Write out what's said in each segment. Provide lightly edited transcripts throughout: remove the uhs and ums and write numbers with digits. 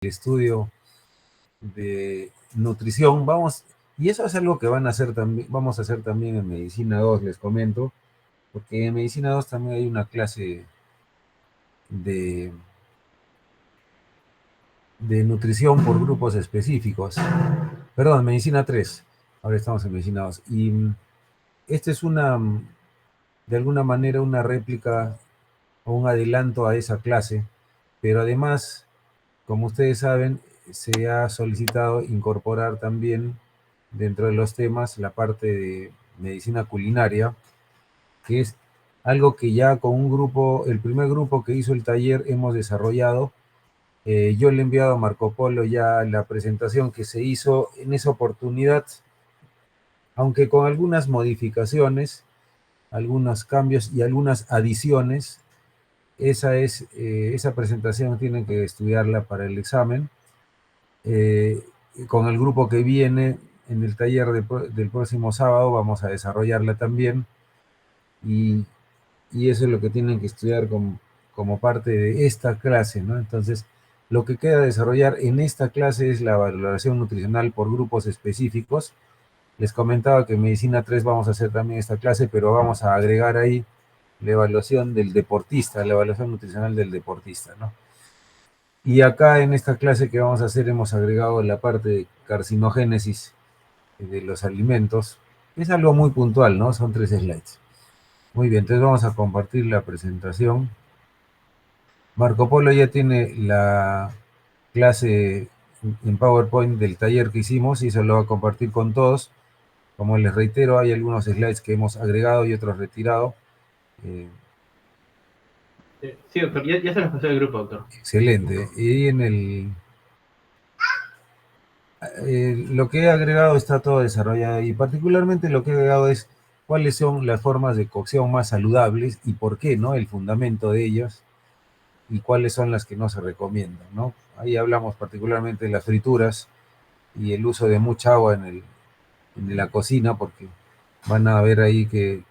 estudio de nutrición. Y eso es algo que vamos a hacer también en Medicina 2, les comento, porque en Medicina 2 también hay una clase de, de nutrición por grupos específicos. Perdón, Medicina 3. Ahora estamos en Medicina 2. Y esta es de alguna manera, una réplica o un adelanto a esa clase, pero además, como ustedes saben, se ha solicitado incorporar también dentro de los temas la parte de medicina culinaria, que es algo que ya con un grupo, el primer grupo que hizo el taller, hemos desarrollado. Yo le he enviado a Marco Polo ya la presentación que se hizo en esa oportunidad, aunque con algunas modificaciones, algunos cambios y algunas adiciones. Esa presentación tienen que estudiarla para el examen. Con el grupo que viene en el taller del próximo sábado vamos a desarrollarla también, y, y eso es lo que tienen que estudiar como parte de esta clase, ¿no? Entonces, lo que queda desarrollar en esta clase es la valoración nutricional por grupos específicos. Les comentaba que en Medicina 3 vamos a hacer también esta clase, pero vamos a agregar ahí la evaluación del deportista, la evaluación nutricional del deportista, ¿no? Y acá en esta clase que vamos a hacer hemos agregado la parte de carcinogénesis de los alimentos. Es algo muy puntual, ¿no? Son 3 slides. Muy bien, entonces vamos a compartir la presentación. Marco Polo ya tiene la clase en PowerPoint del taller que hicimos y eso lo va a compartir con todos. Como les reitero, hay algunos slides que hemos agregado y otros retirado. Sí, doctor, ya se los pasé al grupo, doctor. Excelente. Y lo que he agregado está todo desarrollado, y particularmente lo que he agregado es cuáles son las formas de cocción más saludables y por qué, ¿no? El fundamento de ellas, y cuáles son las que no se recomiendan, ¿no? Ahí hablamos particularmente de las frituras y el uso de mucha agua en la cocina, porque van a ver ahí que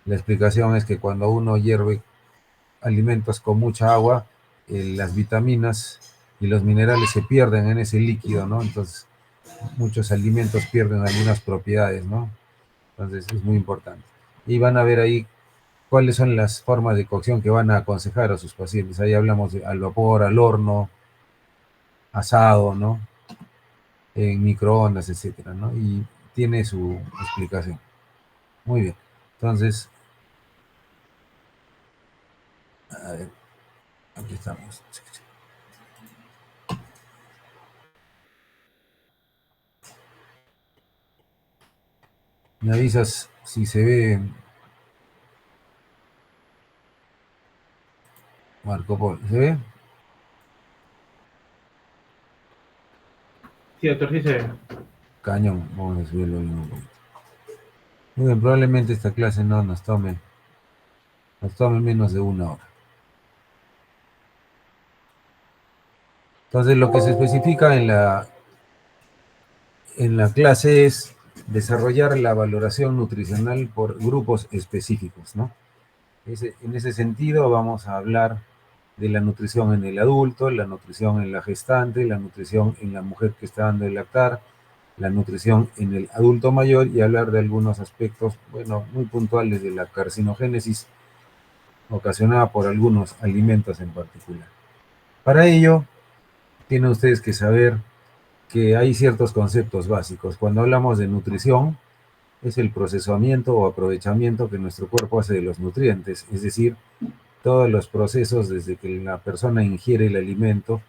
la explicación es que cuando uno hierve alimentos con mucha agua, las vitaminas y los minerales se pierden en ese líquido, ¿no? Entonces, muchos alimentos pierden algunas propiedades, ¿no? Entonces, es muy importante. Y van a ver ahí cuáles son las formas de cocción que van a aconsejar a sus pacientes. Ahí hablamos de al vapor, al horno, asado, ¿no? En microondas, etcétera, ¿no? Y tiene su explicación. Muy bien. Entonces, a ver, aquí estamos. Me avisas si se ve, Marco Polo. ¿Se ve? Sí, doctor, sí se ve. Cañón. Vamos a subirlo un poquito. Muy bien, probablemente esta clase no nos tome menos de 1 hora. Entonces, lo que se especifica en la clase es desarrollar la valoración nutricional por grupos específicos, ¿no? En ese sentido, vamos a hablar de la nutrición en el adulto, la nutrición en la gestante, la nutrición en la mujer que está dando el lactar, la nutrición en el adulto mayor, y hablar de algunos aspectos, bueno, muy puntuales de la carcinogénesis ocasionada por algunos alimentos en particular. Para ello, tienen ustedes que saber que hay ciertos conceptos básicos. Cuando hablamos de nutrición, es el procesamiento o aprovechamiento que nuestro cuerpo hace de los nutrientes, es decir, todos los procesos desde que la persona ingiere el alimento,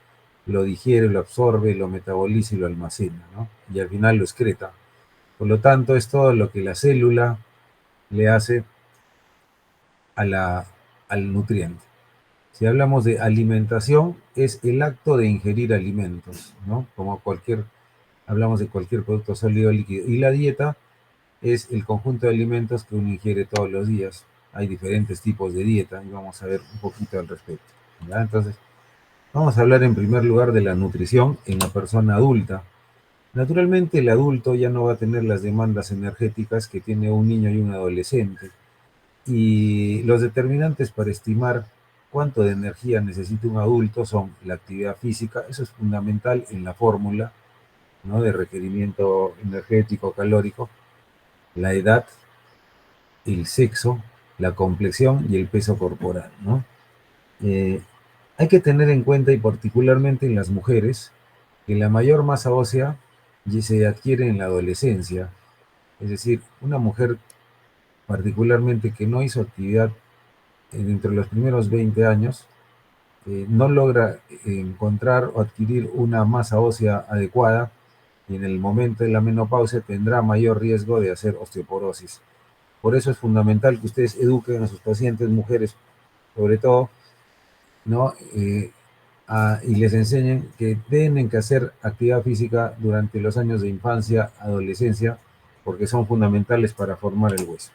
lo digiere, lo absorbe, lo metaboliza y lo almacena, ¿no? Y al final lo excreta. Por lo tanto, es todo lo que la célula le hace a al nutriente. Si hablamos de alimentación, es el acto de ingerir alimentos, ¿no? Hablamos de cualquier producto sólido o líquido. Y la dieta es el conjunto de alimentos que uno ingiere todos los días. Hay diferentes tipos de dieta y vamos a ver un poquito al respecto, ¿ya? Entonces, vamos a hablar en primer lugar de la nutrición en la persona adulta. Naturalmente, el adulto ya no va a tener las demandas energéticas que tiene un niño y un adolescente. Y los determinantes para estimar cuánto de energía necesita un adulto son la actividad física, eso es fundamental en la fórmula, ¿no?, de requerimiento energético calórico, la edad, el sexo, la complexión y el peso corporal, ¿no? Eh, Hay que tener en cuenta, y particularmente en las mujeres, que la mayor masa ósea se adquiere en la adolescencia. Es decir, una mujer particularmente que no hizo actividad entre los primeros 20 años, no logra encontrar o adquirir una masa ósea adecuada, y en el momento de la menopausia tendrá mayor riesgo de hacer osteoporosis. Por eso es fundamental que ustedes eduquen a sus pacientes mujeres, sobre todo, ¿no? Y les enseñen que tienen que hacer actividad física durante los años de infancia, adolescencia, porque son fundamentales para formar el hueso.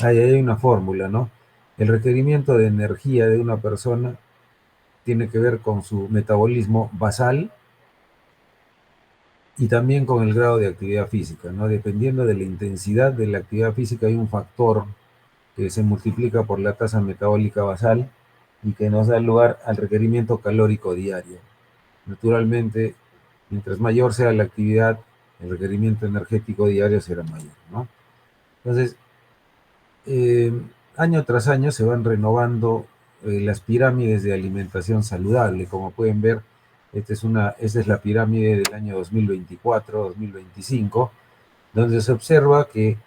Ahí hay una fórmula, ¿no? El requerimiento de energía de una persona tiene que ver con su metabolismo basal y también con el grado de actividad física, ¿no? Dependiendo de la intensidad de la actividad física hay un factor que se multiplica por la tasa metabólica basal y que nos da lugar al requerimiento calórico diario. Naturalmente, mientras mayor sea la actividad, el requerimiento energético diario será mayor, ¿no? Entonces, eh, año tras año se van renovando las pirámides de alimentación saludable. Como pueden ver, esta es la pirámide del año 2024-2025, donde se observa que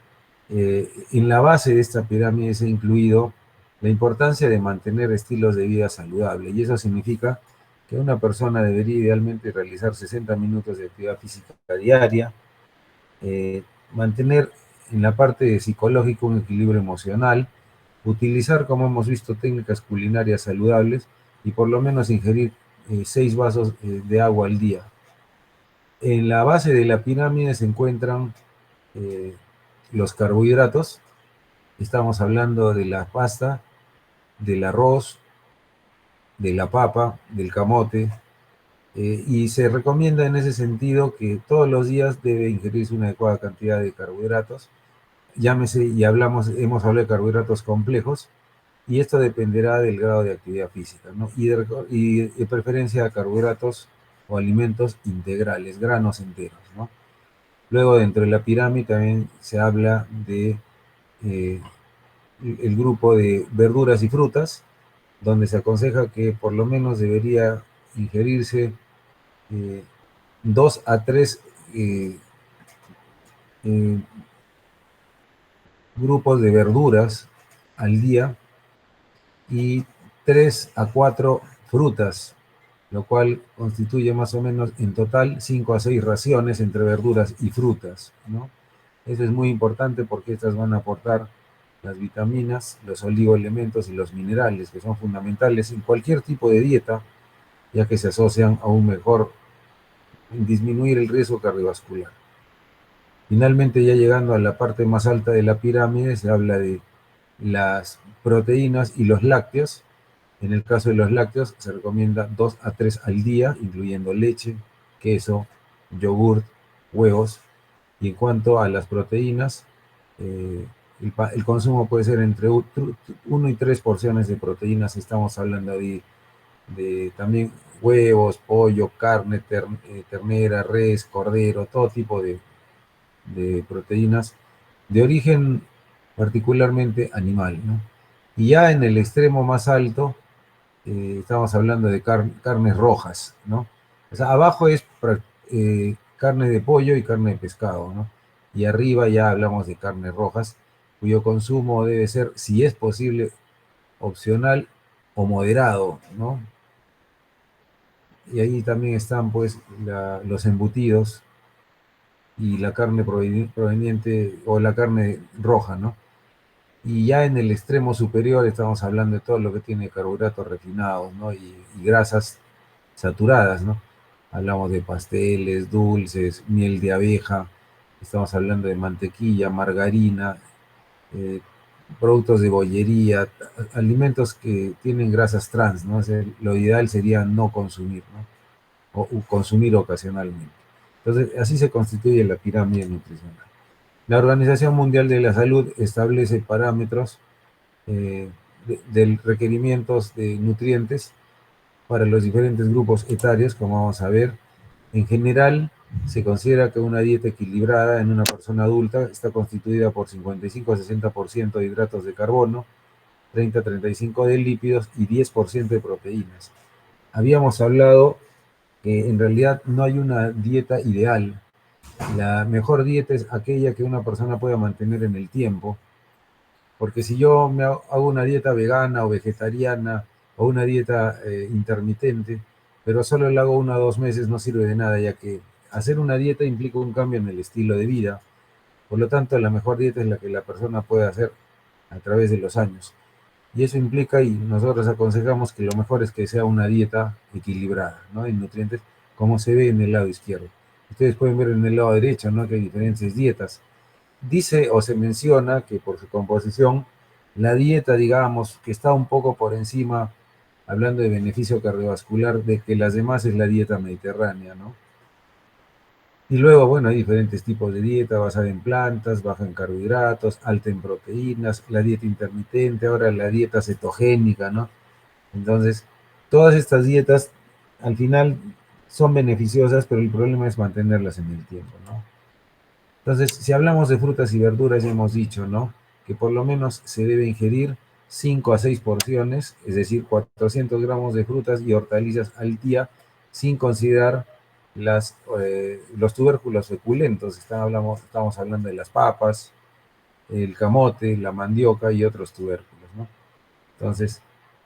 en la base de esta pirámide se ha incluido la importancia de mantener estilos de vida saludable, y eso significa que una persona debería idealmente realizar 60 minutos de actividad física diaria, mantener en la parte psicológica un equilibrio emocional, utilizar, como hemos visto, técnicas culinarias saludables y por lo menos ingerir 6 vasos de agua al día. En la base de la pirámide se encuentran los carbohidratos. Estamos hablando de la pasta, del arroz, de la papa, del camote, y se recomienda en ese sentido que todos los días debe ingerirse una adecuada cantidad de carbohidratos. Llámese, y hemos hablado de carbohidratos complejos, y esto dependerá del grado de actividad física, ¿no? Y de preferencia a carbohidratos o alimentos integrales, granos enteros, ¿no? Luego, dentro de la pirámide también se habla de el grupo de verduras y frutas, donde se aconseja que por lo menos debería ingerirse 2 a 3 eh, grupos de verduras al día y 3 a 4 frutas, lo cual constituye más o menos en total 5 a 6 raciones entre verduras y frutas, ¿no? Eso es muy importante porque estas van a aportar las vitaminas, los oligoelementos y los minerales, que son fundamentales en cualquier tipo de dieta, ya que se asocian a un mejor disminuir el riesgo cardiovascular. Finalmente, ya llegando a la parte más alta de la pirámide, se habla de las proteínas y los lácteos. En el caso de los lácteos, se recomienda 2 a 3 al día, incluyendo leche, queso, yogurt, huevos. Y en cuanto a las proteínas, el consumo puede ser entre 1 y 3 porciones de proteínas. Estamos hablando de también huevos, pollo, carne, ternera, res, cordero, todo tipo de proteínas de origen particularmente animal, ¿no? Y ya en el extremo más alto, estamos hablando de carnes rojas, ¿no? O sea, abajo es carne de pollo y carne de pescado, ¿no? Y arriba ya hablamos de carnes rojas, cuyo consumo debe ser, si es posible, opcional o moderado, ¿no? Y ahí también están, pues, los embutidos y la carne proveniente o la carne roja, ¿no? Y ya en el extremo superior estamos hablando de todo lo que tiene carbohidratos refinados, ¿no? Y grasas saturadas, ¿no? Hablamos de pasteles, dulces, miel de abeja, estamos hablando de mantequilla, margarina, eh, productos de bollería, alimentos que tienen grasas trans, ¿no? O sea, lo ideal sería no consumir, ¿no? O consumir ocasionalmente. Entonces, así se constituye la pirámide nutricional. La Organización Mundial de la Salud establece parámetros de requerimientos de nutrientes para los diferentes grupos etarios, como vamos a ver. En general, se considera que una dieta equilibrada en una persona adulta está constituida por 55-60% de hidratos de carbono, 30-35% de lípidos y 10% de proteínas. Habíamos hablado que en realidad no hay una dieta ideal. La mejor dieta es aquella que una persona pueda mantener en el tiempo, porque si yo hago una dieta vegana o vegetariana o una dieta intermitente, pero solo la hago 1 o 2 meses, no sirve de nada, ya que hacer una dieta implica un cambio en el estilo de vida. Por lo tanto, la mejor dieta es la que la persona puede hacer a través de los años. Y eso implica, y nosotros aconsejamos que lo mejor es que sea una dieta equilibrada, ¿no? En nutrientes, como se ve en el lado izquierdo. Ustedes pueden ver en el lado derecho, ¿no? Que hay diferentes dietas. Dice o se menciona que por su composición, la dieta, digamos, que está un poco por encima, hablando de beneficio cardiovascular, de que las demás es la dieta mediterránea, ¿no? Y luego, bueno, hay diferentes tipos de dieta basada en plantas, baja en carbohidratos, alta en proteínas, la dieta intermitente, ahora la dieta cetogénica, ¿no? Entonces, todas estas dietas al final son beneficiosas, pero el problema es mantenerlas en el tiempo, ¿no? Entonces, si hablamos de frutas y verduras, ya hemos dicho, ¿no? Que por lo menos se debe ingerir 5 a 6 porciones, es decir, 400 gramos de frutas y hortalizas al día, sin considerar los tubérculos suculentos. Estamos hablando de las papas, el camote, la mandioca y otros tubérculos, ¿no? Entonces,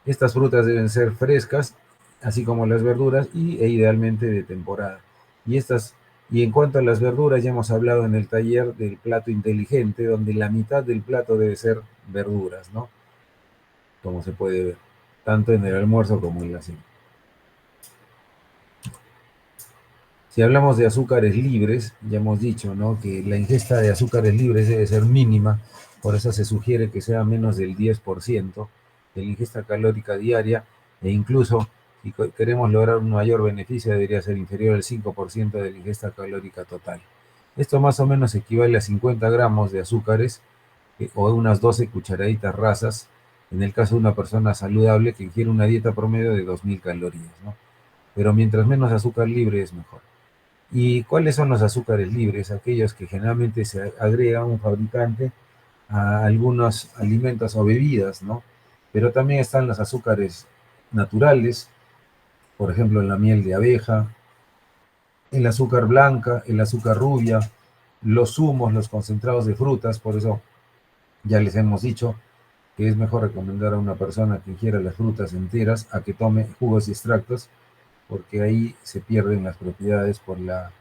estas frutas deben ser frescas, así como las verduras, e idealmente de temporada. Y en cuanto a las verduras, ya hemos hablado en el taller del plato inteligente, donde la mitad del plato debe ser verduras, ¿no? Como se puede ver, tanto en el almuerzo como en la cena. Si hablamos de azúcares libres, ya hemos dicho, ¿no? Que la ingesta de azúcares libres debe ser mínima, por eso se sugiere que sea menos del 10% de la ingesta calórica diaria, e incluso si queremos lograr un mayor beneficio debería ser inferior al 5% de la ingesta calórica total. Esto más o menos equivale a 50 gramos de azúcares o unas 12 cucharaditas rasas, en el caso de una persona saludable que ingiere una dieta promedio de 2000 calorías, ¿no? Pero mientras menos azúcar libre es mejor. ¿Y cuáles son los azúcares libres? Aquellos que generalmente se agrega un fabricante a algunos alimentos o bebidas, ¿no? Pero también están los azúcares naturales, por ejemplo, la miel de abeja, el azúcar blanca, el azúcar rubia, los zumos, los concentrados de frutas. Por eso ya les hemos dicho que es mejor recomendar a una persona que ingiera las frutas enteras a que tome jugos y extractos, porque ahí se pierden las propiedades por la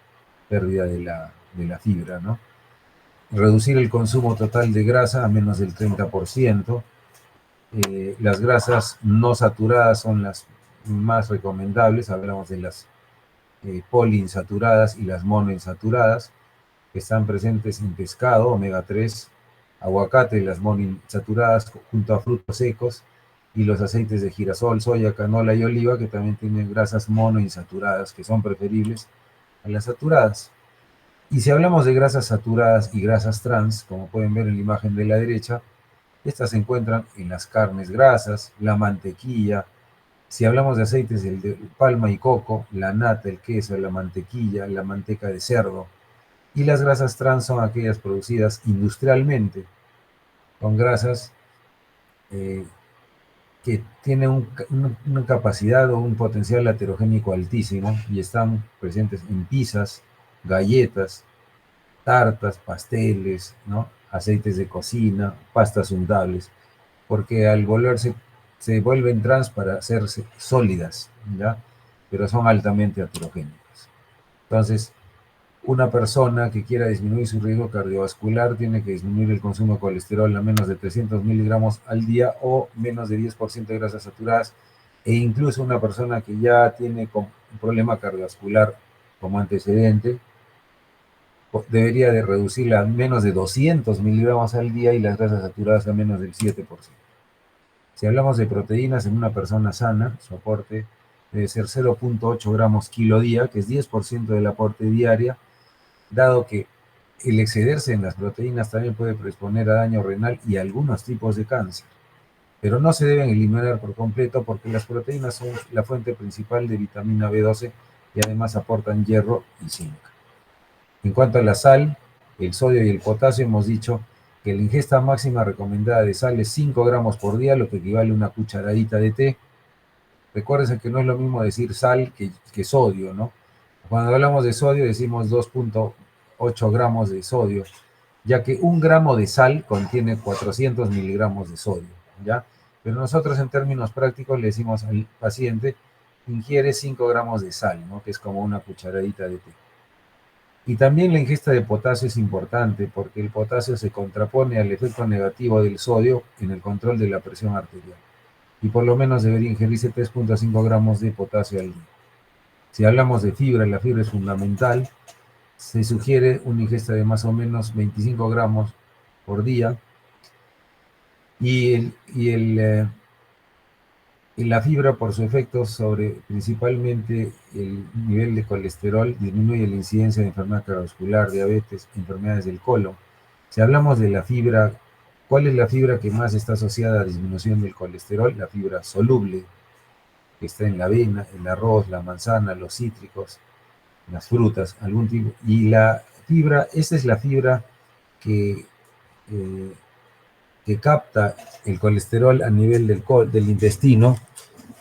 pérdida de la fibra, ¿no? Reducir el consumo total de grasa a menos del 30%. Las grasas no saturadas son las más recomendables. Hablamos de las poliinsaturadas y las monoinsaturadas, que están presentes en pescado, omega 3, aguacate, las monoinsaturadas junto a frutos secos, y los aceites de girasol, soya, canola y oliva, que también tienen grasas monoinsaturadas, que son preferibles a las saturadas. Y si hablamos de grasas saturadas y grasas trans, como pueden ver en la imagen de la derecha, estas se encuentran en las carnes grasas, la mantequilla. Si hablamos de aceites de palma y coco, la nata, el queso, la mantequilla, la manteca de cerdo. Y las grasas trans son aquellas producidas industrialmente, con grasas que tienen una capacidad o un potencial aterogénico altísimo y están presentes en pizzas, galletas, tartas, pasteles, ¿no? Aceites de cocina, pastas untables, porque al volverse, se vuelven trans para hacerse sólidas, ¿ya? Pero son altamente aterogénicas. Entonces, una persona que quiera disminuir su riesgo cardiovascular tiene que disminuir el consumo de colesterol a menos de 300 miligramos al día o menos de 10% de grasas saturadas, e incluso una persona que ya tiene un problema cardiovascular como antecedente debería de reducirla a menos de 200 miligramos al día y las grasas saturadas a menos del 7%. Si hablamos de proteínas en una persona sana, su aporte debe ser 0,8 gramos kilo día, que es 10% del aporte diaria, dado que el excederse en las proteínas también puede predisponer a daño renal y algunos tipos de cáncer. pero no se deben eliminar por completo porque las proteínas son la fuente principal de vitamina B12 y además aportan hierro y zinc. En cuanto a la sal, el sodio y el potasio, hemos dicho que la ingesta máxima recomendada de sal es 5 gramos por día, lo que equivale a una cucharadita de té. Recuérdense que no es lo mismo decir sal que sodio, ¿no? Cuando hablamos de sodio decimos 2,8 gramos de sodio, ya que 1 gramo de sal contiene 400 miligramos de sodio, ¿ya? Pero nosotros en términos prácticos le decimos al paciente, ingiere 5 gramos de sal, ¿no? Que es como una cucharadita de té. Y también la ingesta de potasio es importante porque el potasio se contrapone al efecto negativo del sodio en el control de la presión arterial. Y por lo menos debería ingerirse 3,5 gramos de potasio al día. Si hablamos de fibra, la fibra es fundamental. Se sugiere una ingesta de más o menos 25 gramos por día. Y la fibra, por su efecto sobre principalmente el nivel de colesterol, disminuye la incidencia de enfermedad cardiovascular, diabetes, enfermedades del colon. Si hablamos de la fibra, ¿cuál es la fibra que más está asociada a disminución del colesterol? La fibra soluble, que está en la avena, el arroz, la manzana, los cítricos, las frutas, algún tipo. Y la fibra, esta es la fibra que, eh, que capta el colesterol a nivel del intestino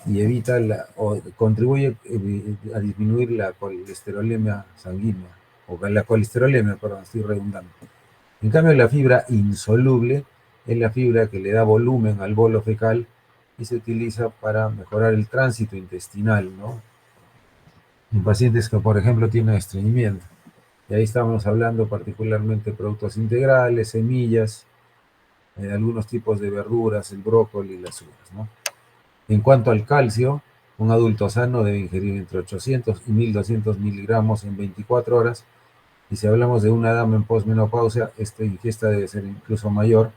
y evita o contribuye a disminuir la colesterolemia sanguínea, o la colesterolemia, perdón, estoy redundando. En cambio, la fibra insoluble es la fibra que le da volumen al bolo fecal y se utiliza para mejorar el tránsito intestinal, ¿no? En pacientes que, por ejemplo, tienen estreñimiento. Y ahí estamos hablando particularmente de productos integrales, semillas, algunos tipos de verduras, el brócoli y las uvas, ¿no? En cuanto al calcio, un adulto sano debe ingerir entre 800 y 1200 miligramos en 24 horas. Y si hablamos de una dama en posmenopausia, esta ingesta debe ser incluso mayor,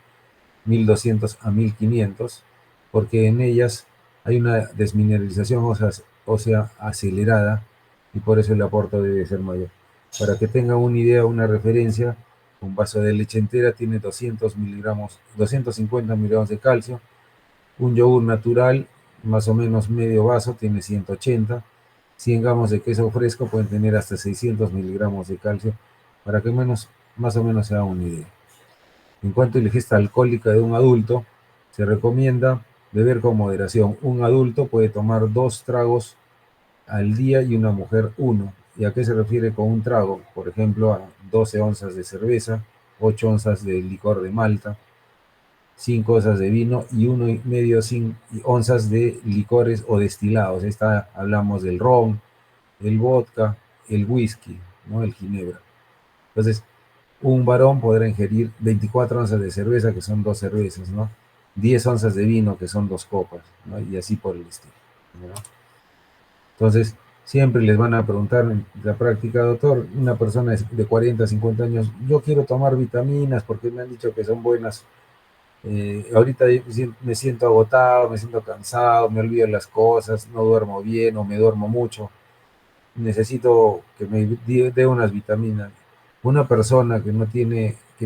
1200 a 1500, porque en ellas hay una desmineralización ósea acelerada y por eso el aporte debe ser mayor. Para que tengan una idea, una referencia, un vaso de leche entera tiene 200 miligramos, 250 miligramos de calcio. Un yogur natural, más o menos medio vaso, tiene 180. 100 gramos de queso fresco pueden tener hasta 600 miligramos de calcio, para que más o menos se haga una idea. En cuanto a la ingesta alcohólica de un adulto, se recomienda beber con moderación. Un adulto puede tomar 2 tragos al día y una mujer 1. ¿Y a qué se refiere con un trago? Por ejemplo, a 12 onzas de cerveza, 8 onzas de licor de malta, 5 onzas de vino y 1,5 onzas de licores o destilados. Hablamos del ron, el vodka, el whisky, ¿no? El ginebra. Entonces, un varón podrá ingerir 24 onzas de cerveza, que son 2 cervezas, ¿no? 10 onzas de vino, que son 2 copas, ¿no? Y así por el estilo, ¿no? Entonces, siempre les van a preguntar en la práctica, doctor, una persona de 40, 50 años, yo quiero tomar vitaminas porque me han dicho que son buenas. Ahorita me siento agotado, me siento cansado, me olvido las cosas, no duermo bien o me duermo mucho. Necesito que me dé unas vitaminas. Una persona que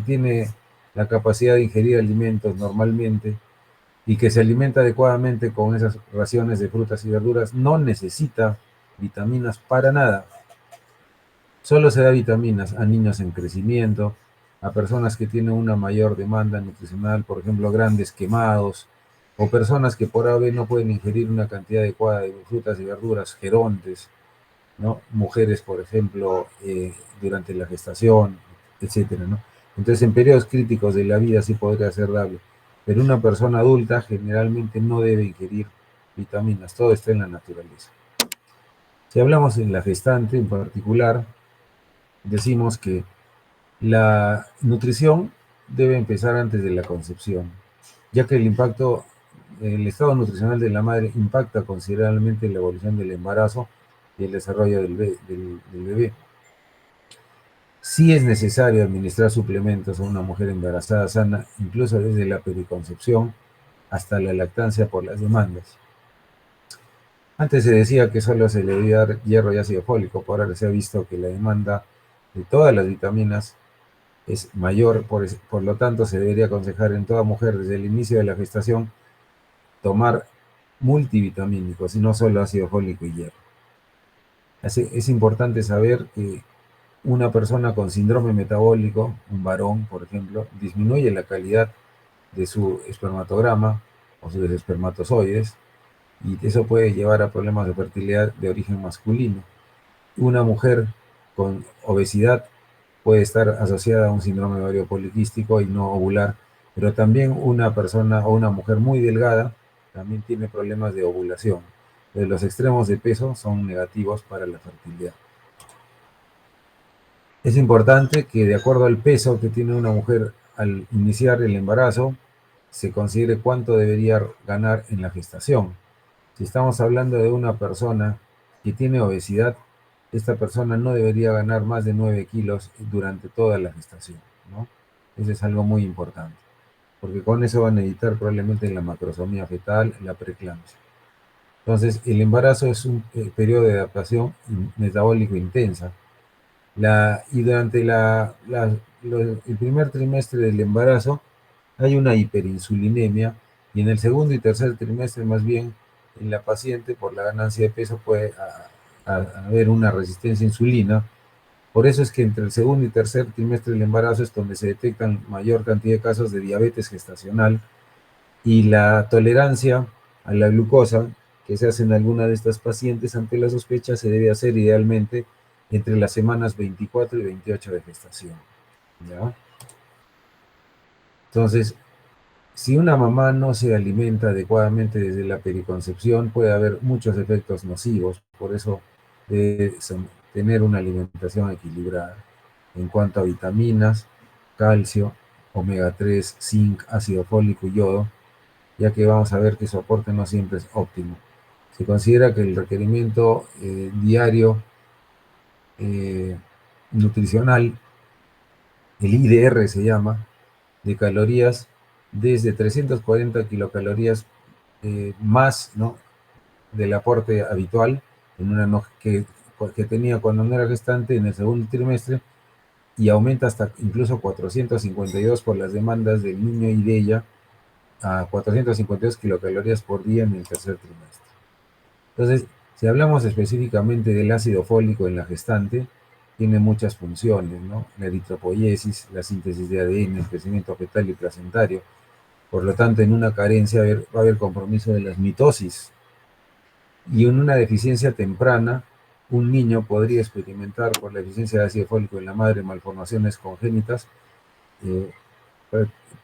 tiene la capacidad de ingerir alimentos normalmente y que se alimenta adecuadamente con esas raciones de frutas y verduras, no necesita vitaminas para nada. Solo se da vitaminas a niños en crecimiento, a personas que tienen una mayor demanda nutricional, por ejemplo, grandes quemados, o personas que por AB no pueden ingerir una cantidad adecuada de frutas y verduras, gerontes, ¿no? Mujeres, por ejemplo, durante la gestación, etcétera, ¿no? Entonces, en periodos críticos de la vida sí podría ser dable, pero una persona adulta generalmente no debe ingerir vitaminas, todo está en la naturaleza. Si hablamos en la gestante en particular, decimos que la nutrición debe empezar antes de la concepción, ya que el estado nutricional de la madre impacta considerablemente la evolución del embarazo y el desarrollo del bebé. Sí es necesario administrar suplementos a una mujer embarazada sana, incluso desde la periconcepción hasta la lactancia por las demandas. Antes se decía que solo se le debía dar hierro y ácido fólico, por ahora se ha visto que la demanda de todas las vitaminas es mayor, por lo tanto se debería aconsejar en toda mujer desde el inicio de la gestación tomar multivitamínicos y no solo ácido fólico y hierro. Es importante saber que una persona con síndrome metabólico, un varón, por ejemplo, disminuye la calidad de su espermatograma o sus espermatozoides, y eso puede llevar a problemas de fertilidad de origen masculino. Una mujer con obesidad puede estar asociada a un síndrome ovario poliquístico y no ovular, pero también una persona o una mujer muy delgada también tiene problemas de ovulación. Los extremos de peso son negativos para la fertilidad. Es importante que, de acuerdo al peso que tiene una mujer al iniciar el embarazo, se considere cuánto debería ganar en la gestación. Si estamos hablando de una persona que tiene obesidad, esta persona no debería ganar más de 9 kilos durante toda la gestación, ¿no? Eso es algo muy importante, porque con eso van a evitar probablemente la macrosomía fetal, la preeclampsia. Entonces, el embarazo es un periodo de adaptación metabólico intensa. Y durante el primer trimestre del embarazo hay una hiperinsulinemia, y en el segundo y tercer trimestre más bien en la paciente por la ganancia de peso puede haber una resistencia a insulina. Por eso es que entre el segundo y tercer trimestre del embarazo es donde se detectan mayor cantidad de casos de diabetes gestacional, y la tolerancia a la glucosa que se hace en alguna de estas pacientes ante la sospecha se debe hacer idealmente entre las semanas 24 y 28 de gestación, ¿ya? Entonces, si una mamá no se alimenta adecuadamente desde la periconcepción, puede haber muchos efectos nocivos. Por eso debe tener una alimentación equilibrada en cuanto a vitaminas, calcio, omega 3, zinc, ácido fólico y yodo, ya que vamos a ver que su aporte no siempre es óptimo. Se considera que el requerimiento diario nutricional, el IDR se llama, de calorías, desde 340 kilocalorías más, ¿no?, del aporte habitual en que tenía cuando no era gestante en el segundo trimestre, y aumenta hasta incluso 452 por las demandas del niño y de ella, a 452 kilocalorías por día en el tercer trimestre. Entonces, si hablamos específicamente del ácido fólico en la gestante, tiene muchas funciones, ¿no? La eritropoiesis, la síntesis de ADN, el crecimiento fetal y placentario. Por lo tanto, en una carencia va a haber compromiso de las mitosis. Y en una deficiencia temprana, un niño podría experimentar, por la deficiencia de ácido fólico en la madre, malformaciones congénitas, eh,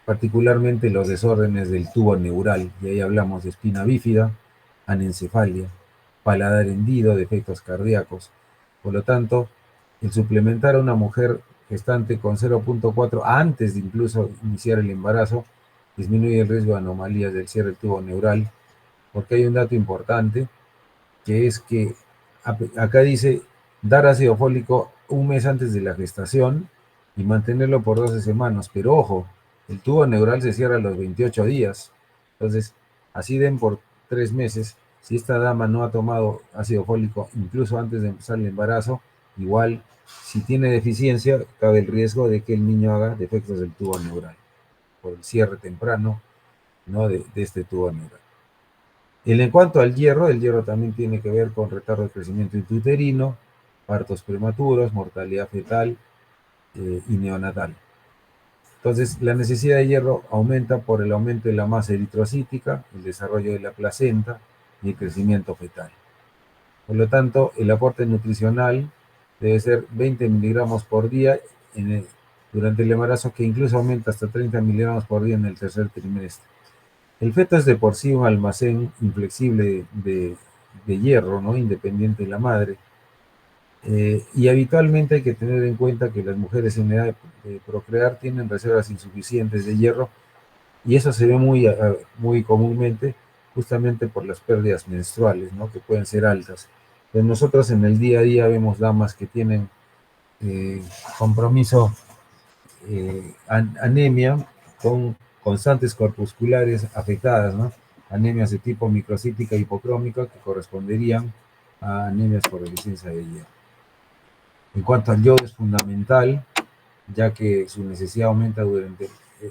particularmente los desórdenes del tubo neural, y ahí hablamos de espina bífida, anencefalia, paladar hendido, defectos cardíacos. Por lo tanto, el suplementar a una mujer gestante con 0.4 antes de incluso iniciar el embarazo disminuye el riesgo de anomalías del cierre del tubo neural, porque hay un dato importante, que es que acá dice dar ácido fólico un mes antes de la gestación y mantenerlo por 12 semanas, pero ojo, el tubo neural se cierra a los 28 días. Entonces, así den por 3 meses. Si esta dama no ha tomado ácido fólico incluso antes de empezar el embarazo, igual, si tiene deficiencia, cabe el riesgo de que el niño haga defectos del tubo neural por el cierre temprano, ¿no?, de este tubo neural. En cuanto al hierro, el hierro también tiene que ver con retardo de crecimiento intrauterino, partos prematuros, mortalidad fetal y neonatal. Entonces, la necesidad de hierro aumenta por el aumento de la masa eritrocítica, el desarrollo de la placenta y el crecimiento fetal. Por lo tanto, el aporte nutricional debe ser 20 miligramos por día durante el embarazo, que incluso aumenta hasta 30 miligramos por día en el tercer trimestre. El feto es de por sí un almacén inflexible de hierro, ¿no?, independiente de la madre. Y habitualmente hay que tener en cuenta que las mujeres en edad de procrear tienen reservas insuficientes de hierro, y eso se ve muy comúnmente justamente por las pérdidas menstruales, ¿no?, que pueden ser altas. Pero nosotros en el día a día vemos damas que tienen compromiso, anemia, con constantes corpusculares afectadas, ¿no?, anemias de tipo microcítica hipocrómica que corresponderían a anemias por deficiencia de hierro. En cuanto al yodo, es fundamental, ya que su necesidad aumenta durante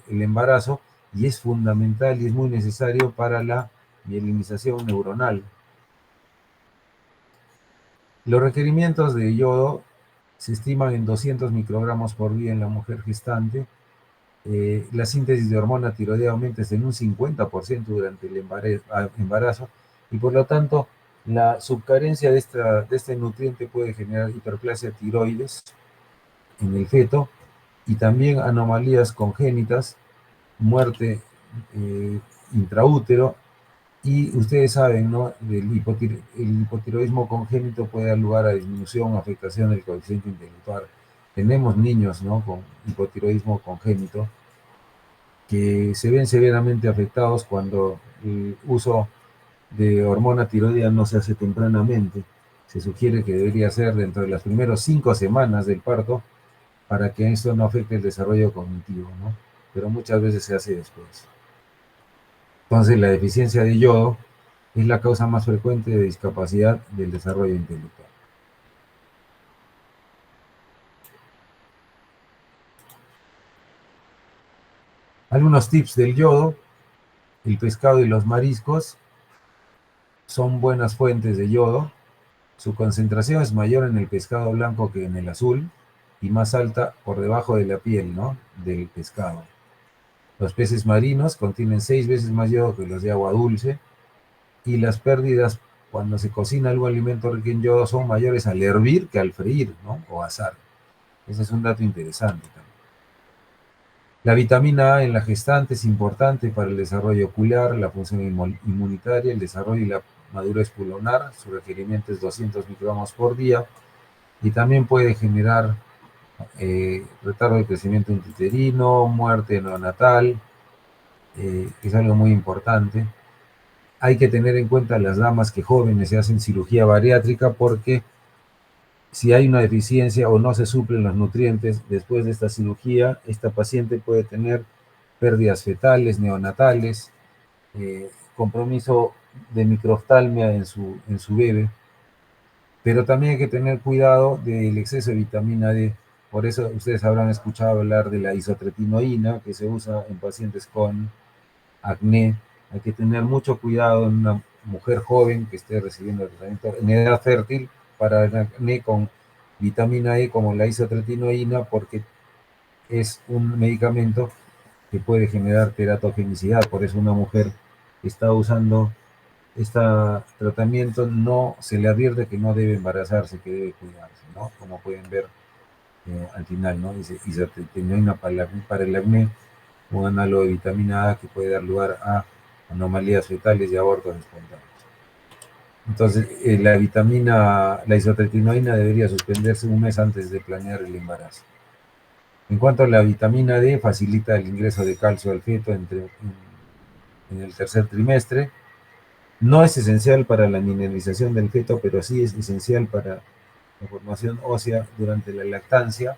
el embarazo, y es fundamental y es muy necesario para la mielinización neuronal. Los requerimientos de yodo se estiman en 200 microgramos por día en la mujer gestante. La síntesis de hormona tiroidea aumenta en un 50% durante el embarazo y por lo tanto la subcarencia de este nutriente puede generar hiperplasia tiroides en el feto y también anomalías congénitas, muerte intraútero. Y ustedes saben, ¿no? El hipotiroidismo congénito puede dar lugar a disminución o afectación del coeficiente intelectual. Tenemos niños, ¿no?, con hipotiroidismo congénito que se ven severamente afectados cuando el uso de hormona tiroidea no se hace tempranamente. Se sugiere que debería ser dentro de las primeras 5 semanas del parto para que esto no afecte el desarrollo cognitivo, ¿no? Pero muchas veces se hace después. Entonces, la deficiencia de yodo es la causa más frecuente de discapacidad del desarrollo intelectual. Algunos tips del yodo: el pescado y los mariscos son buenas fuentes de yodo. Su concentración es mayor en el pescado blanco que en el azul y más alta por debajo de la piel, ¿no?, del pescado. Los peces marinos contienen 6 veces más yodo que los de agua dulce y las pérdidas cuando se cocina algún alimento rico en yodo son mayores al hervir que al freír, ¿no?, o asar. Ese es un dato interesante también. La vitamina A en la gestante es importante para el desarrollo ocular, la función inmunitaria, el desarrollo y la madurez pulmonar. Su requerimiento es 200 microgramos por día y también puede generar retardo de crecimiento intrauterino, muerte neonatal, es algo muy importante. Hay que tener en cuenta a las damas que jóvenes se hacen cirugía bariátrica porque si hay una deficiencia o no se suplen los nutrientes después de esta cirugía, esta paciente puede tener pérdidas fetales, neonatales, compromiso de microftalmia en su bebé, pero también hay que tener cuidado del exceso de vitamina D. Por eso ustedes habrán escuchado hablar de la isotretinoína que se usa en pacientes con acné. Hay que tener mucho cuidado en una mujer joven que esté recibiendo el tratamiento en edad fértil para el acné con vitamina E como la isotretinoína, porque es un medicamento que puede generar teratogenicidad. Por eso una mujer que está usando este tratamiento no se le advierte que no debe embarazarse, que debe cuidarse, ¿no? Como pueden ver al final, ¿no? Dice isotretinoína para el acné, un análogo de vitamina A que puede dar lugar a anomalías fetales y abortos espontáneos. Entonces, la isotretinoína debería suspenderse un mes antes de planear el embarazo. En cuanto a la vitamina D, facilita el ingreso de calcio al feto en el tercer trimestre. No es esencial para la mineralización del feto, pero sí es esencial para la formación ósea durante la lactancia.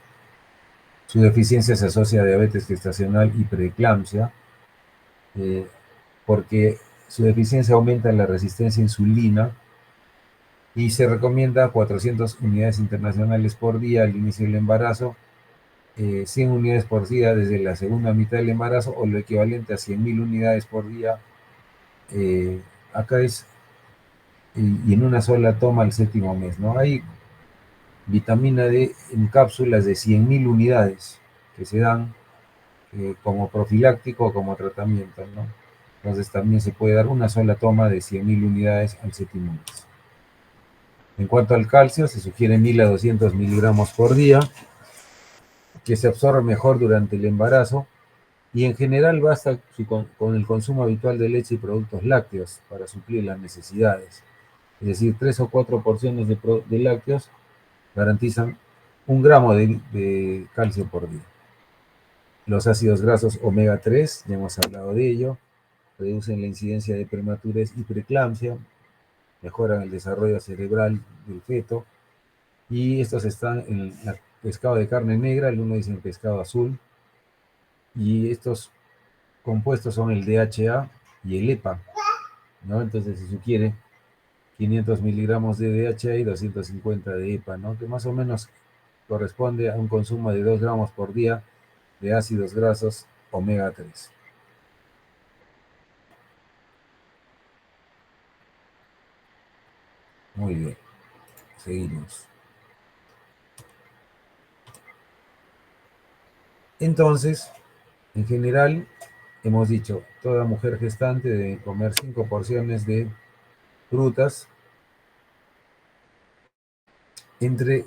Su deficiencia se asocia a diabetes gestacional y preeclampsia, porque su deficiencia aumenta la resistencia a insulina y se recomienda 400 unidades internacionales por día al inicio del embarazo, 100 unidades por día desde la segunda mitad del embarazo o lo equivalente a 100.000 unidades por día. Acá es y en una sola toma al séptimo mes, ¿no? Hay vitamina D en cápsulas de 100.000 unidades que se dan como profiláctico o como tratamiento, ¿no? Entonces también se puede dar una sola toma de 100.000 unidades al séptimo mes. En cuanto al calcio, se sugiere 1.000 a 200 miligramos por día, que se absorbe mejor durante el embarazo, y en general basta con el consumo habitual de leche y productos lácteos para suplir las necesidades. Es decir, 3 o 4 porciones de lácteos garantizan 1 gramo de calcio por día. Los ácidos grasos omega 3, ya hemos hablado de ello, reducen la incidencia de prematurez y preeclampsia, mejoran el desarrollo cerebral del feto, y estos están en el pescado de carne negra, el uno dice en pescado azul, y estos compuestos son el DHA y el EPA, ¿no? Entonces se sugiere 500 miligramos de DHA y 250 de EPA, ¿no?, que más o menos corresponde a un consumo de 2 gramos por día de ácidos grasos omega 3. Muy bien, seguimos. Entonces, en general, hemos dicho, toda mujer gestante debe comer 5 porciones de frutas, entre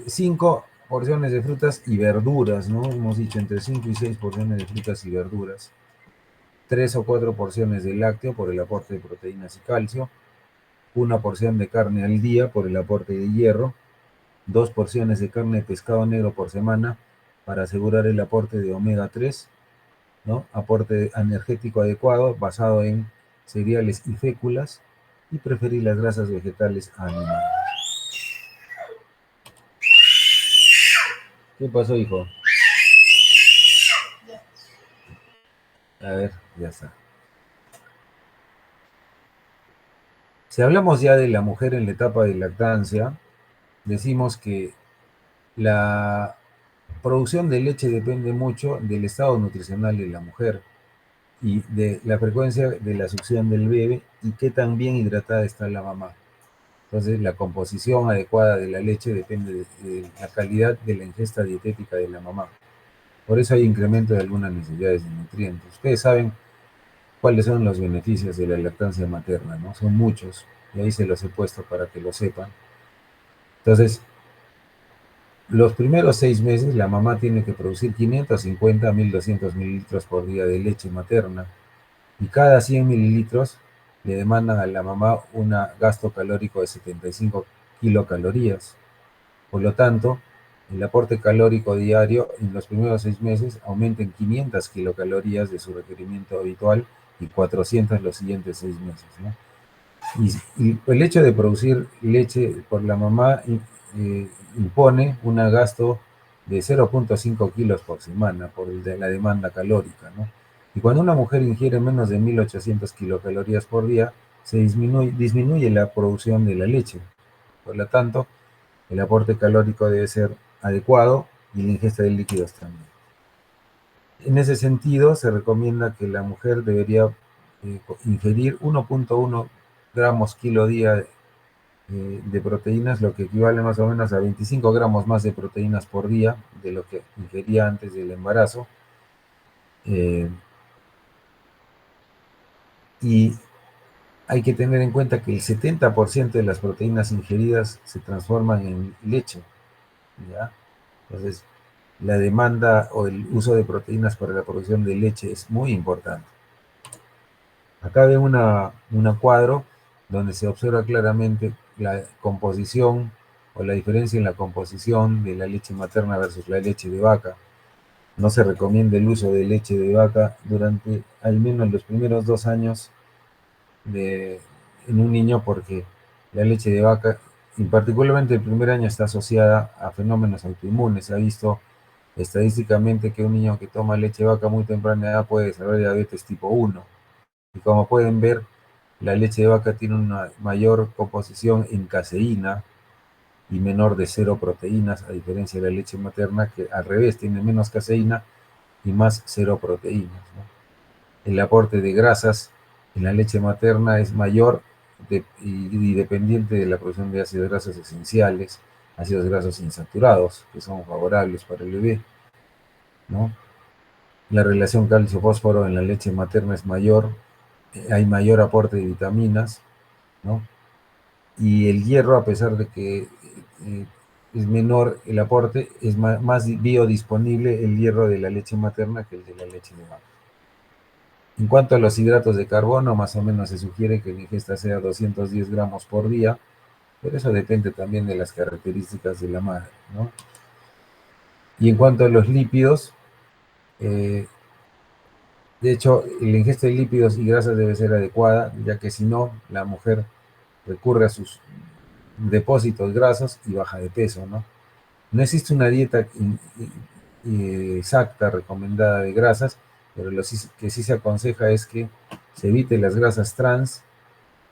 5 porciones de frutas y verduras, ¿no? Hemos dicho entre 5 y 6 porciones de frutas y verduras, 3 o 4 porciones de lácteo por el aporte de proteínas y calcio, una porción de carne al día por el aporte de hierro, 2 porciones de carne de pescado negro por semana para asegurar el aporte de omega 3, ¿no? Aporte energético adecuado basado en cereales y féculas y preferir las grasas vegetales a animales. ¿Qué pasó, hijo? A ver, ya está. Si hablamos ya de la mujer en la etapa de lactancia, decimos que la producción de leche depende mucho del estado nutricional de la mujer y de la frecuencia de la succión del bebé y qué tan bien hidratada está la mamá. Entonces, la composición adecuada de la leche depende de la calidad de la ingesta dietética de la mamá. Por eso hay incremento de algunas necesidades de nutrientes. Ustedes saben cuáles son los beneficios de la lactancia materna, ¿no? Son muchos, y ahí se los he puesto para que lo sepan. Entonces, los primeros 6 meses la mamá tiene que producir 550 a 1200 mililitros por día de leche materna, y cada 100 mililitros le demandan a la mamá un gasto calórico de 75 kilocalorías. Por lo tanto, el aporte calórico diario en los primeros 6 meses aumenta en 500 kilocalorías de su requerimiento habitual y 400 los siguientes 6 meses, ¿no? Y el hecho de producir leche por la mamá impone un gasto de 0,5 kilos por semana por la demanda calórica, ¿no? Y cuando una mujer ingiere menos de 1800 kilocalorías por día, se disminuye la producción de la leche. Por lo tanto, el aporte calórico debe ser adecuado y la ingesta de líquidos también. En ese sentido, se recomienda que la mujer debería ingerir 1,1 gramos kilo día de proteínas, lo que equivale más o menos a 25 gramos más de proteínas por día de lo que ingería antes del embarazo. Y hay que tener en cuenta que el 70% de las proteínas ingeridas se transforman en leche, ¿ya? Entonces, la demanda o el uso de proteínas para la producción de leche es muy importante. Acá ven un cuadro donde se observa claramente la composición o la diferencia en la composición de la leche materna versus la leche de vaca. No se recomienda el uso de leche de vaca durante al menos los primeros 2 años en un niño porque la leche de vaca, y particularmente el primer año, está asociada a fenómenos autoinmunes. Se ha visto estadísticamente que un niño que toma leche de vaca muy temprana edad puede desarrollar diabetes tipo 1. Y como pueden ver, la leche de vaca tiene una mayor composición en caseína y menor de 0 proteínas, a diferencia de la leche materna, que al revés tiene menos caseína y más 0 proteínas, ¿no? El aporte de grasas en la leche materna es mayor y dependiente de la producción de ácidos grasos esenciales, ácidos grasos insaturados, que son favorables para el bebé, ¿no? La relación calcio-fósforo en la leche materna es mayor, hay mayor aporte de vitaminas, ¿no? Y el hierro, a pesar de que es menor el aporte, es más biodisponible el hierro de la leche materna que el de la leche de vaca. En cuanto a los hidratos de carbono, más o menos se sugiere que la ingesta sea 210 gramos por día, pero eso depende también de las características de la madre, ¿no? Y en cuanto a los lípidos, de hecho, la ingesta de lípidos y grasas debe ser adecuada, ya que si no, la mujer recurre a sus depósitos grasos y baja de peso, ¿no? No existe una dieta exacta recomendada de grasas, pero lo que sí se aconseja es que se evite las grasas trans,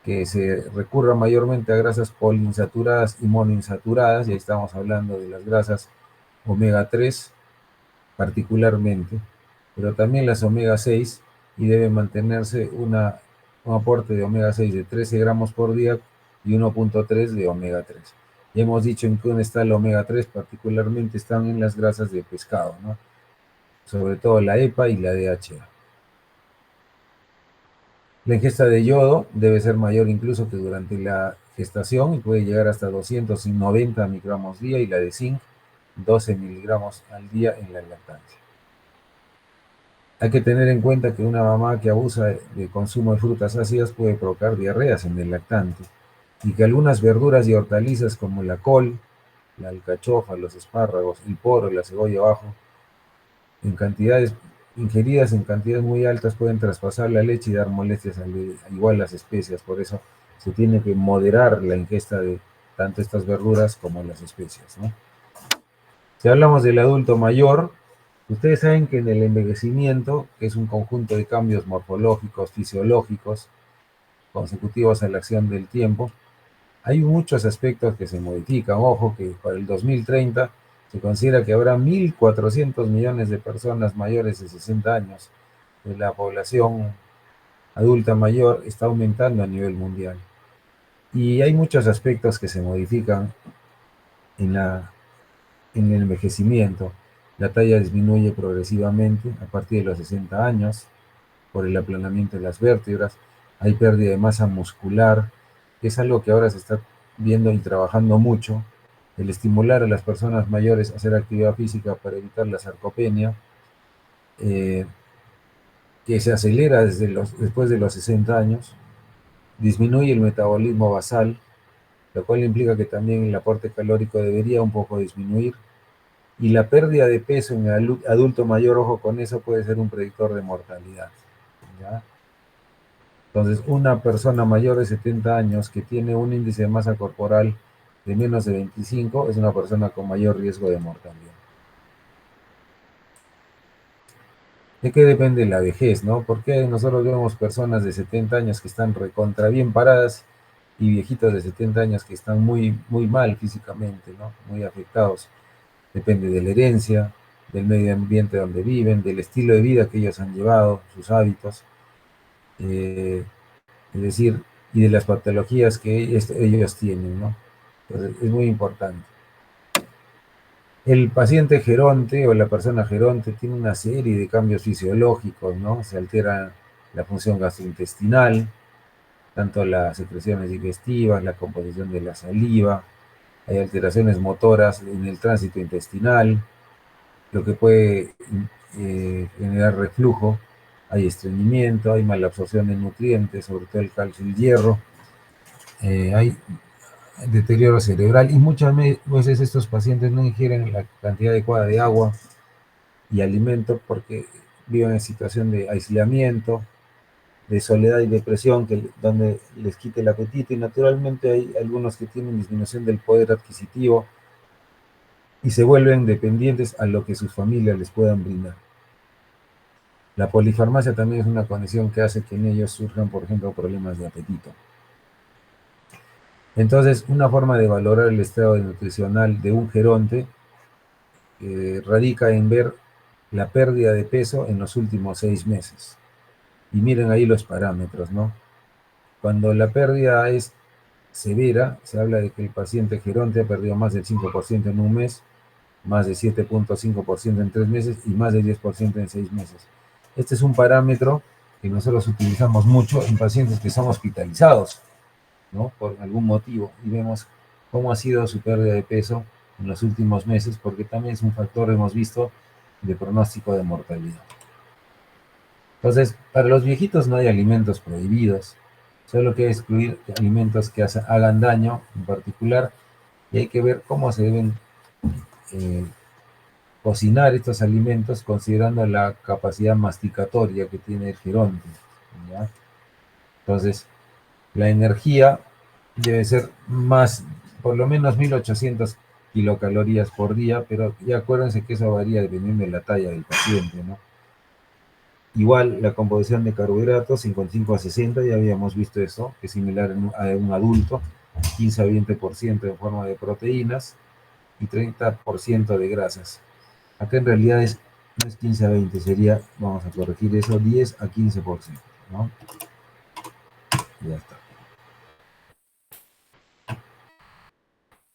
que se recurra mayormente a grasas poliinsaturadas y monoinsaturadas, y ahí estamos hablando de las grasas omega 3 particularmente, pero también las omega 6, y debe mantenerse un aporte de omega 6 de 13 gramos por día y 1.3 de omega 3. Ya hemos dicho en qué dónde está el omega 3, particularmente están en las grasas de pescado, ¿no? Sobre todo la EPA y la DHA. La ingesta de yodo debe ser mayor incluso que durante la gestación y puede llegar hasta 290 microgramos día, y la de zinc 12 miligramos al día en la lactancia. Hay que tener en cuenta que una mamá que abusa de consumo de frutas ácidas puede provocar diarreas en el lactante, y que algunas verduras y hortalizas como la col, la alcachofa, los espárragos, el poro, la cebolla abajo, en cantidades ingeridas en cantidades muy altas pueden traspasar la leche y dar molestias al bebé. Igual las especias, por eso se tiene que moderar la ingesta de tanto estas verduras como las especias, ¿no? Si hablamos del adulto mayor, ustedes saben que en el envejecimiento, que es un conjunto de cambios morfológicos, fisiológicos, consecutivos a la acción del tiempo, hay muchos aspectos que se modifican. Ojo que para el 2030 se considera que habrá 1.400 millones de personas mayores de 60 años. La población adulta mayor está aumentando a nivel mundial. Y hay muchos aspectos que se modifican en, en el envejecimiento. La talla disminuye progresivamente a partir de los 60 años por el aplanamiento de las vértebras. Hay pérdida de masa muscular, que es algo que ahora se está viendo y trabajando mucho. El estimular a las personas mayores a hacer actividad física para evitar la sarcopenia, eh, que se acelera después de los 60 años, disminuye el metabolismo basal, lo cual implica que también el aporte calórico debería un poco disminuir, y la pérdida de peso en el adulto mayor, ojo con eso, puede ser un predictor de mortalidad, ¿ya? Entonces, una persona mayor de 70 años que tiene un índice de masa corporal de menos de 25 es una persona con mayor riesgo de mortalidad. ¿De qué depende la vejez, no? Porque nosotros vemos personas de 70 años que están recontra bien paradas y viejitos de 70 años que están muy, muy mal físicamente, ¿no? Muy afectados. Depende de la herencia, del medio ambiente donde viven, del estilo de vida que ellos han llevado, sus hábitos, es decir, y de las patologías que ellos tienen, ¿no? Entonces, es muy importante. El paciente geronte o la persona geronte tiene una serie de cambios fisiológicos, ¿no? Se altera la función gastrointestinal, tanto las secreciones digestivas, la composición de la saliva, hay alteraciones motoras en el tránsito intestinal, lo que puede generar reflujo, hay estreñimiento, hay malabsorción de nutrientes, sobre todo el calcio y el hierro, hay deterioro cerebral, y muchas veces estos pacientes no ingieren la cantidad adecuada de agua y alimento porque viven en situación de aislamiento, de soledad y depresión, donde les quite el apetito, y naturalmente hay algunos que tienen disminución del poder adquisitivo y se vuelven dependientes a lo que sus familias les puedan brindar. La polifarmacia también es una condición que hace que en ellos surjan, por ejemplo, problemas de apetito. Entonces, una forma de valorar el estado nutricional de un geronte radica en ver la pérdida de peso en los últimos 6 meses. Y miren ahí los parámetros, ¿no? Cuando la pérdida es severa, se habla de que el paciente geronte ha perdido más del 5% en un mes, más de 7.5% en 3 meses y más del 10% en 6 meses. Este es un parámetro que nosotros utilizamos mucho en pacientes que son hospitalizados, ¿no? Por algún motivo, y vemos cómo ha sido su pérdida de peso en los últimos meses, porque también es un factor, hemos visto, de pronóstico de mortalidad. Entonces, para los viejitos no hay alimentos prohibidos, solo que excluir alimentos que hagan daño en particular, y hay que ver cómo se deben cocinar estos alimentos considerando la capacidad masticatoria que tiene el geronte, ¿ya? Entonces, la energía debe ser más, por lo menos 1800 kilocalorías por día, pero ya acuérdense que eso varía dependiendo de la talla del paciente, ¿no? Igual la composición de carbohidratos, 55 a 60, ya habíamos visto eso, que es similar a un adulto, 15 a 20% en forma de proteínas y 30% de grasas. Acá en realidad no es 15 a 20, sería, vamos a corregir eso, 10 a 15%, ¿no? Ya está.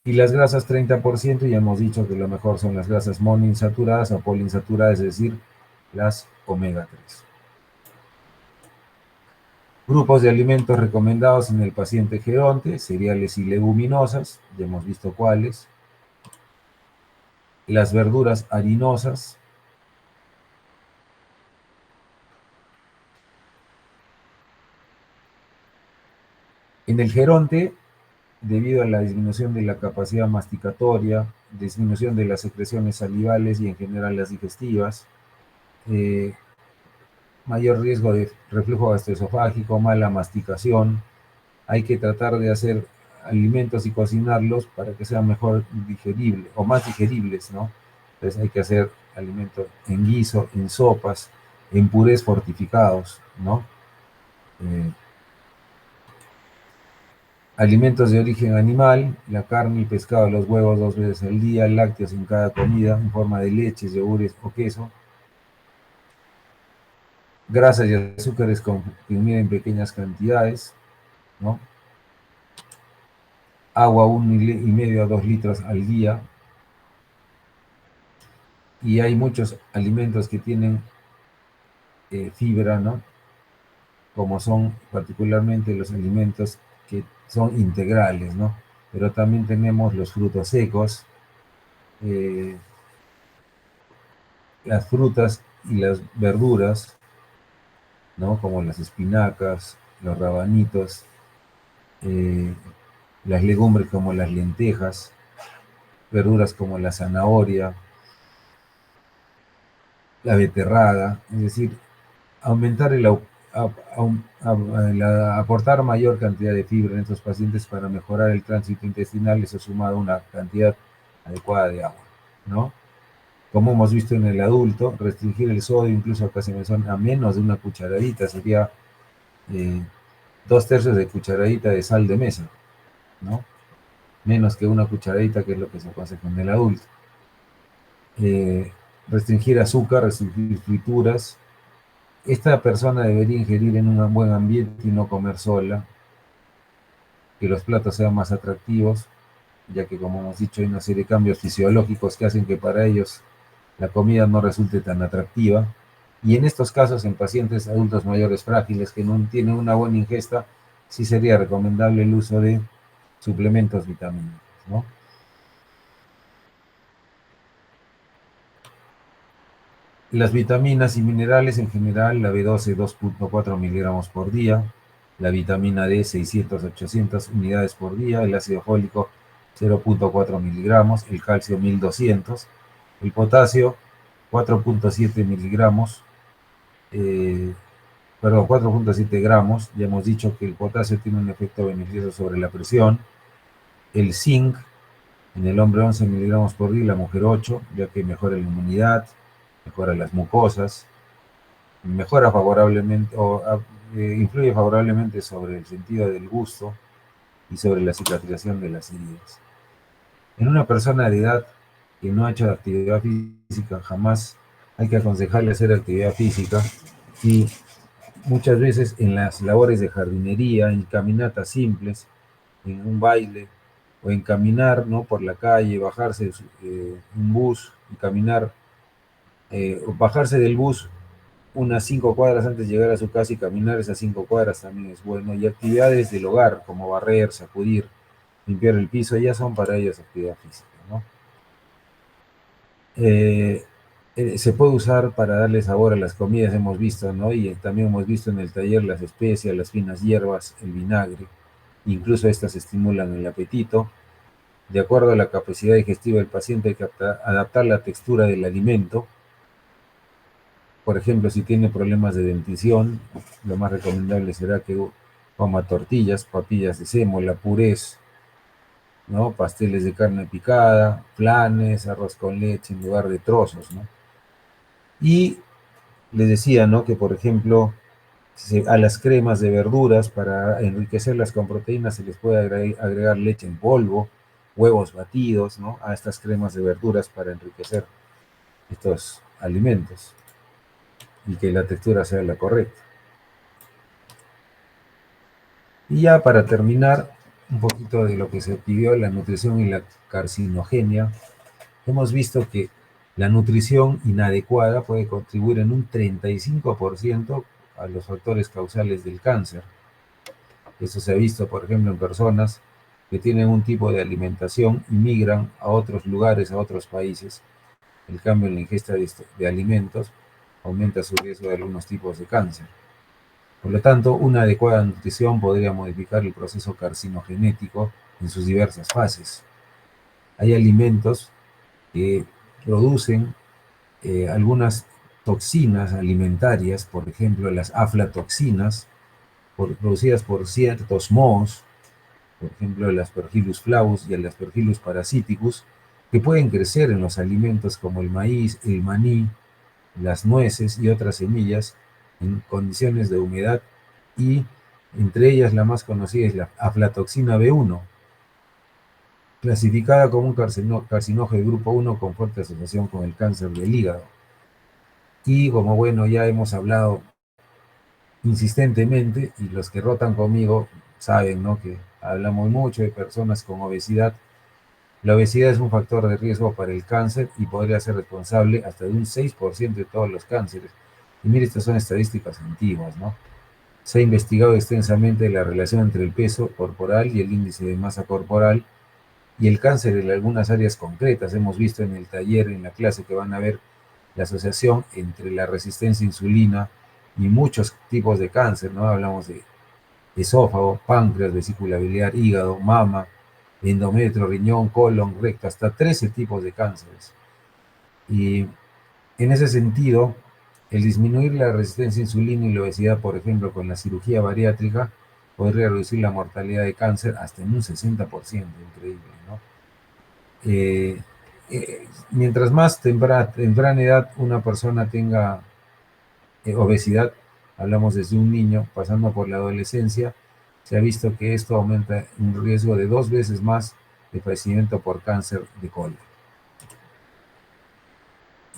Y las grasas 30%, ya hemos dicho que lo mejor son las grasas monoinsaturadas o poliinsaturadas, es decir, las omega 3. Grupos de alimentos recomendados en el paciente geronte: cereales y leguminosas, ya hemos visto cuáles. Las verduras harinosas. En el geronte, debido a la disminución de la capacidad masticatoria, disminución de las secreciones salivales y en general las digestivas, mayor riesgo de reflujo gastroesofágico, mala masticación. Hay que tratar de hacer alimentos y cocinarlos para que sean mejor digeribles o más digeribles, ¿no? Entonces hay que hacer alimentos en guiso, en sopas, en purés fortificados, ¿no? Eh, Alimentos de origen animal: la carne, el pescado, los huevos 2 veces al día, lácteos en cada comida en forma de leches, yogures o queso. Grasas y azúcares consumir en pequeñas cantidades, ¿no? Agua 1,5 a 2 litros al día. Y hay muchos alimentos que tienen fibra, ¿no? Como son particularmente los alimentos que son integrales, ¿no? Pero también tenemos los frutos secos, eh, las frutas y las verduras, ¿no? Como las espinacas, los rabanitos, eh, las legumbres como las lentejas, verduras como la zanahoria, la beterraga, es decir, aumentar aportar mayor cantidad de fibra en estos pacientes para mejorar el tránsito intestinal, eso sumado a una cantidad adecuada de agua, ¿no? Como hemos visto en el adulto, restringir el sodio, incluso acá se menciona a menos de una cucharadita, sería 2/3 de cucharadita de sal de mesa, ¿no? Menos que una cucharadita, que es lo que se aconseja en el adulto. Restringir azúcar, restringir frituras. Esta persona debería ingerir en un buen ambiente y no comer sola, que los platos sean más atractivos, ya que, como hemos dicho, hay una serie de cambios fisiológicos que hacen que para ellos la comida no resulte tan atractiva. Y en estos casos, en pacientes adultos mayores frágiles que no tienen una buena ingesta, sí sería recomendable el uso de suplementos vitamínicos, ¿no? Las vitaminas y minerales en general: la B12 2,4 miligramos por día, la vitamina D 600-800 unidades por día, el ácido fólico 0,4 miligramos, el calcio 1.200, el potasio 4,7 miligramos, perdón, 4,7 gramos. Ya hemos dicho que el potasio tiene un efecto beneficioso sobre la presión. El zinc en el hombre 11 miligramos por día, la mujer 8, ya que mejora la inmunidad, mejora las mucosas, mejora favorablemente influye favorablemente sobre el sentido del gusto y sobre la cicatrización de las heridas. En una persona de edad que no ha hecho actividad física, jamás hay que aconsejarle hacer actividad física, y muchas veces en las labores de jardinería, en caminatas simples, en un baile o en caminar, ¿no?, por la calle, bajarse un bus y caminar, o bajarse del bus unas 5 cuadras antes de llegar a su casa y caminar esas 5 cuadras también es bueno. Y actividades del hogar como barrer, sacudir, limpiar el piso, ya son para ellos actividad física, ¿no? Se puede usar para darle sabor a las comidas, hemos visto, ¿no? Y también hemos visto en el taller las especias, las finas hierbas, el vinagre. Incluso estas estimulan el apetito. De acuerdo a la capacidad digestiva del paciente, hay que adaptar la textura del alimento. Por ejemplo, si tiene problemas de dentición, lo más recomendable será que coma tortillas, papillas de sémola, purés, ¿no?, pasteles de carne picada, flanes, arroz con leche en lugar de trozos, ¿no? Y les decía, ¿no?, que por ejemplo, a las cremas de verduras, para enriquecerlas con proteínas, se les puede agregar leche en polvo, huevos batidos, ¿no?, a estas cremas de verduras para enriquecer estos alimentos y que la textura sea la correcta. Y ya para terminar, un poquito de lo que se pidió, la nutrición y la carcinogenia, hemos visto que la nutrición inadecuada puede contribuir en un 35% a los factores causales del cáncer. Eso se ha visto, por ejemplo, en personas que tienen un tipo de alimentación y migran a otros lugares, a otros países. El cambio en la ingesta de alimentos aumenta su riesgo de algunos tipos de cáncer. Por lo tanto, una adecuada nutrición podría modificar el proceso carcinogenético en sus diversas fases. Hay alimentos que producen algunas toxinas alimentarias, por ejemplo, las aflatoxinas, producidas por ciertos mohos, por ejemplo, el Aspergillus flavus y el Aspergillus parasiticus, que pueden crecer en los alimentos como el maíz, el maní, las nueces y otras semillas en condiciones de humedad, y entre ellas la más conocida es la aflatoxina B1, clasificada como un carcinógeno de grupo 1 con fuerte asociación con el cáncer del hígado. Y como bueno, ya hemos hablado insistentemente, y los que rotan conmigo saben, ¿no?, que hablamos mucho de personas con obesidad. La obesidad es un factor de riesgo para el cáncer y podría ser responsable hasta de un 6% de todos los cánceres. Y mire, estas son estadísticas antiguas, ¿no? Se ha investigado extensamente la relación entre el peso corporal y el índice de masa corporal y el cáncer en algunas áreas concretas. Hemos visto en el taller, en la clase, que van a ver la asociación entre la resistencia a insulina y muchos tipos de cáncer, ¿no? Hablamos de esófago, páncreas, vesícula biliar, hígado, mama, endometrio, riñón, colon, recto, hasta 13 tipos de cánceres. Y en ese sentido, el disminuir la resistencia a insulina y la obesidad, por ejemplo, con la cirugía bariátrica, podría reducir la mortalidad de cáncer hasta en un 60%, increíble, ¿no? Mientras más temprana edad una persona tenga obesidad, hablamos desde un niño, pasando por la adolescencia, se ha visto que esto aumenta un riesgo de 2 veces más de fallecimiento por cáncer de colon.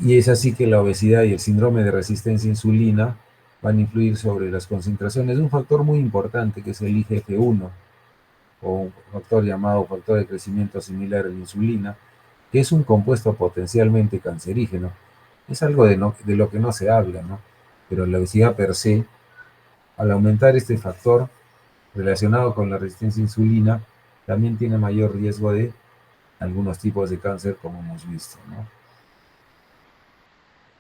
Y es así que la obesidad y el síndrome de resistencia a insulina van a influir sobre las concentraciones de un factor muy importante, que es el IGF-1, o un factor llamado factor de crecimiento similar a la insulina, que es un compuesto potencialmente cancerígeno. Es algo de lo que no se habla, ¿no? Pero la obesidad per se, al aumentar este factor relacionado con la resistencia a insulina, también tiene mayor riesgo de algunos tipos de cáncer, como hemos visto, ¿no?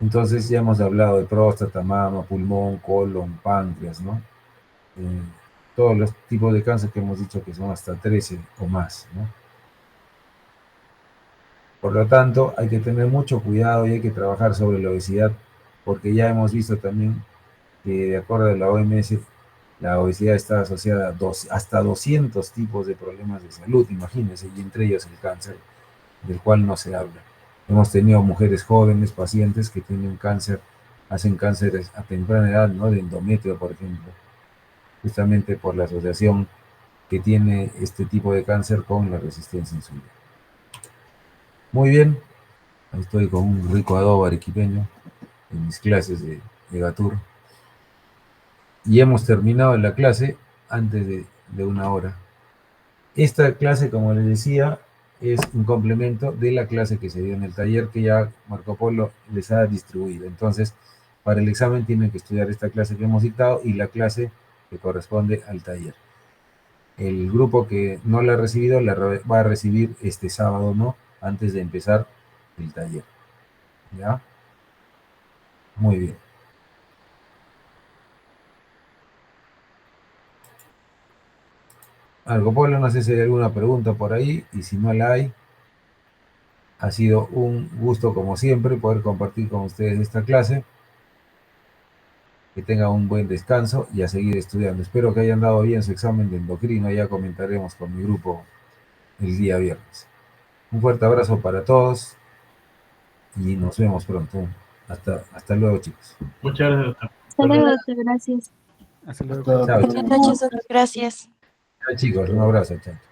Entonces ya hemos hablado de próstata, mama, pulmón, colon, páncreas, ¿no? Todos los tipos de cáncer que hemos dicho, que son hasta 13 o más, ¿no? Por lo tanto, hay que tener mucho cuidado y hay que trabajar sobre la obesidad, porque ya hemos visto también que, de acuerdo a la OMS, la obesidad está asociada a hasta 200 tipos de problemas de salud, imagínense, y entre ellos el cáncer, del cual no se habla. Hemos tenido mujeres jóvenes, pacientes que tienen cáncer, hacen cánceres a temprana edad, ¿no?, de endometrio, por ejemplo, justamente por la asociación que tiene este tipo de cáncer con la resistencia a insulina. Muy bien, ahí estoy con un rico adobo arequipeño en mis clases de Gatur. Y hemos terminado la clase antes de una hora. Esta clase, como les decía, es un complemento de la clase que se dio en el taller, que ya Marco Polo les ha distribuido. Entonces, para el examen tienen que estudiar esta clase que hemos dictado y la clase que corresponde al taller. El grupo que no la ha recibido la va a recibir este sábado, ¿no?, antes de empezar el taller. ¿Ya? Muy bien. Marco Polo, no sé si hay alguna pregunta por ahí, y si no la hay, ha sido un gusto, como siempre, poder compartir con ustedes esta clase. Que tengan un buen descanso y a seguir estudiando. Espero que hayan dado bien su examen de endocrino. Ya comentaremos con mi grupo el día viernes. Un fuerte abrazo para todos y nos vemos pronto. Hasta luego, chicos. Muchas gracias, doctor. Hasta luego, doctor. Gracias. Hasta luego. Chao, Buenas noches, doctor. Gracias. chao, chicos. Un abrazo. Chao.